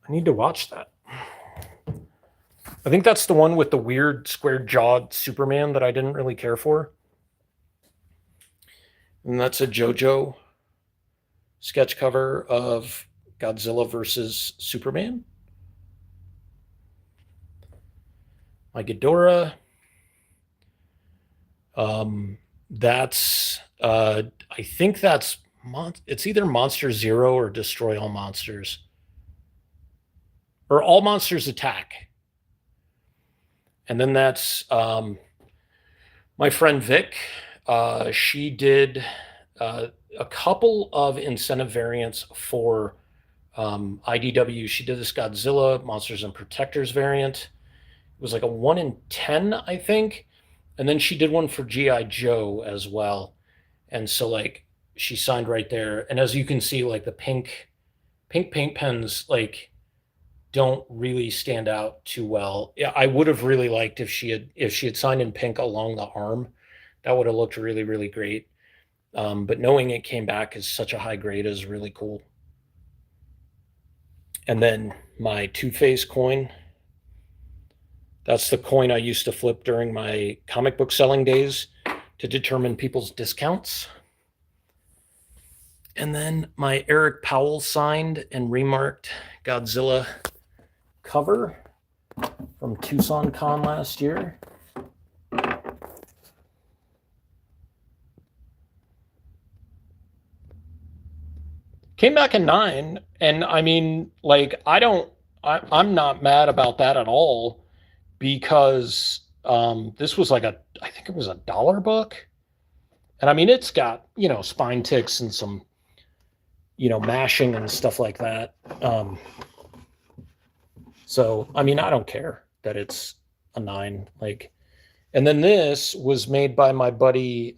I need to watch that. I think that's the one with the weird square-jawed Superman that I didn't really care for. And that's a JoJo sketch cover of Godzilla versus Superman. My Ghidorah. That's I think that's it's either Monster Zero or Destroy All Monsters, or All Monsters Attack. And then that's my friend Vic. She did a couple of incentive variants for IDW. She did this Godzilla Monsters and Protectors variant. It was like a 1 in 10, I think. And then she did one for G.I. Joe as well. And so like she signed right there. And as you can see, like the pink paint pens like don't really stand out too well. Yeah, I would have really liked if she had signed in pink along the arm. That would have looked really, really great. But knowing it came back as such a high grade is really cool. And then my Two-Face coin. That's the coin I used to flip during my comic book selling days to determine people's discounts. And then my Eric Powell signed and remarked Godzilla cover from Tucson Con last year. Came back in 9, and I mean, like, I'm not mad about that at all, because this was like I think it was $1 book. And I mean, it's got, spine ticks and some, mashing and stuff like that. So, I mean, I don't care that it's a 9. Like, and then this was made by my buddy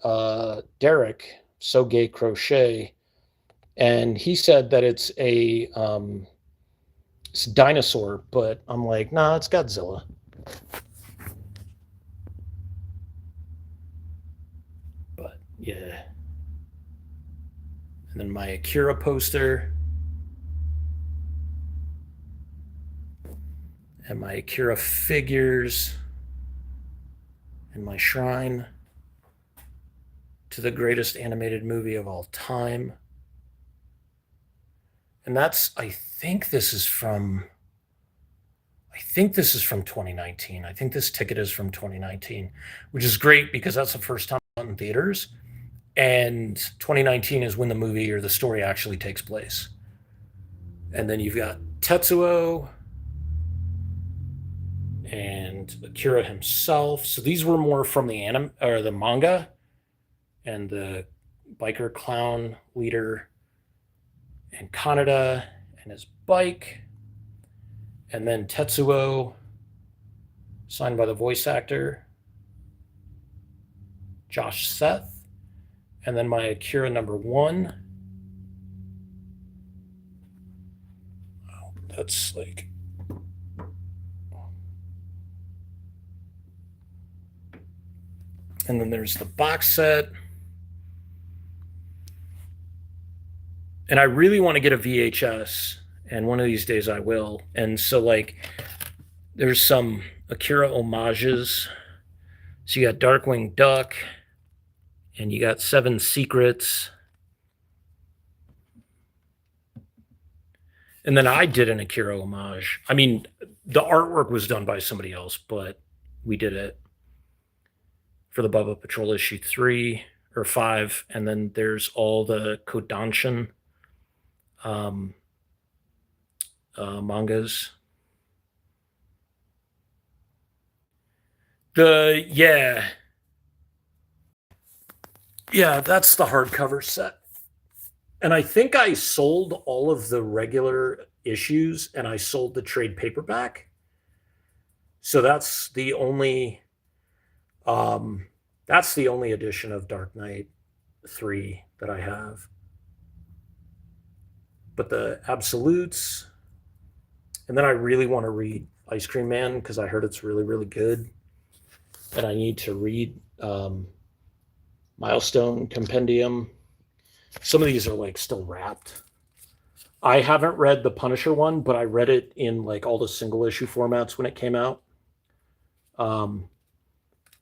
Derek, So Gay Crochet. And he said that it's a dinosaur, but I'm like, nah, it's Godzilla. But yeah. And then my Akira poster. And my Akira figures. And my shrine to the greatest animated movie of all time. And I think this is from 2019. I think this ticket is from 2019, which is great because that's the first time I'm in theaters. And 2019 is when the movie or the story actually takes place. And then you've got Tetsuo and Akira himself. So these were more from the anime or the manga, and the biker clown leader and Kaneda and his bike. And then Tetsuo, signed by the voice actor Josh Seth. And then my Akira #1. Oh, that's like... And then there's the box set. And I really want to get a VHS, and one of these days I will. And so, like, there's some Akira homages. So you got Darkwing Duck, and you got Seven Secrets. And then I did an Akira homage. I mean, the artwork was done by somebody else, but we did it for the Bubba Patrol issue 3 or 5. And then there's all the Kodanshin mangas. The yeah, that's the hardcover set. And I think I sold all of the regular issues and I sold the trade paperback. So um that's the only edition of Dark Knight 3 that I have. But the absolutes, and then I really want to read Ice Cream Man because I heard it's really, really good. And I need to read Milestone Compendium. Some of these are like still wrapped. I haven't read the Punisher one, but I read it in like all the single issue formats when it came out.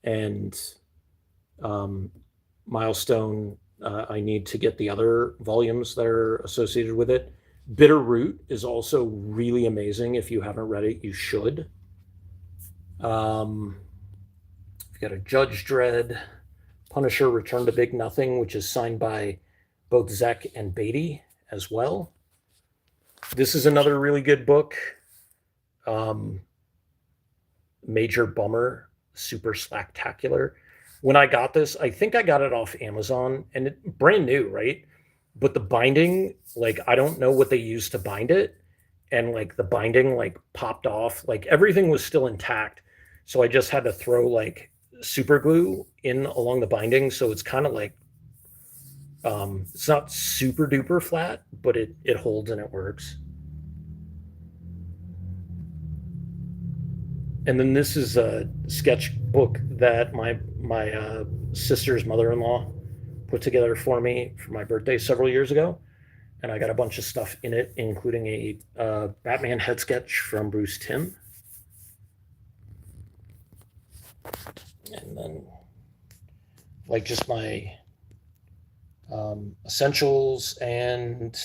And Milestone, I need to get the other volumes that are associated with it. Bitter Root is also really amazing. If you haven't read it, you should. We've got a Judge Dredd, Punisher Return to Big Nothing, which is signed by both Zek and Beatty as well. This is another really good book. Major Bummer, Super Slacktacular. When I got this, I think I got it off Amazon, and it brand new, right? But the binding, like, I don't know what they used to bind it, and like the binding like popped off, like everything was still intact, so I just had to throw like super glue in along the binding, so it's kind of like it's not super duper flat, but it holds and it works. And then this is a sketchbook that my sister's mother-in-law put together for me for my birthday several years ago, and I got a bunch of stuff in it, including a Batman head sketch from Bruce Timm, and then like just my essentials and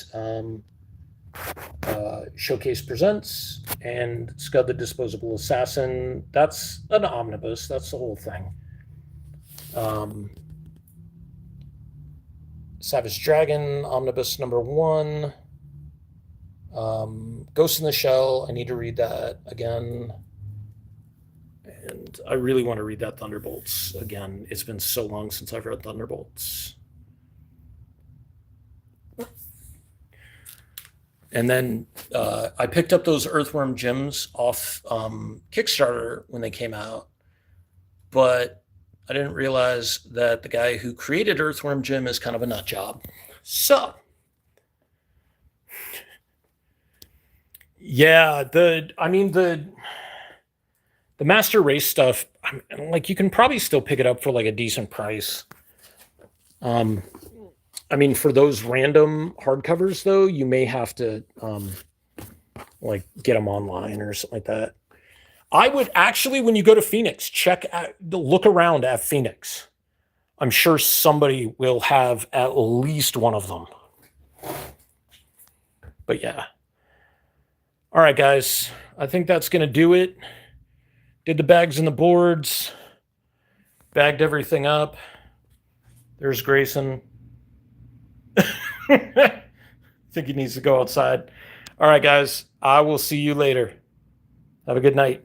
Showcase Presents and Scud the Disposable Assassin. That's an omnibus. That's the whole thing. Savage Dragon, omnibus number 1. Ghost in the Shell, I need to read that again. And I really want to read that Thunderbolts again. It's been so long since I've read Thunderbolts. And then I picked up those Earthworm Gems off Kickstarter when they came out, but I didn't realize that the guy who created Earthworm Jim is kind of a nut job. So, yeah, the Master Race stuff, like you can probably still pick it up for like a decent price. I mean, for those random hardcovers, though, you may have to like get them online or something like that. I would actually, when you go to Phoenix, look around at Phoenix. I'm sure somebody will have at least one of them. But yeah. All right, guys. I think that's going to do it. Did the bags and the boards. Bagged everything up. There's Grayson. I think he needs to go outside. All right, guys. I will see you later. Have a good night.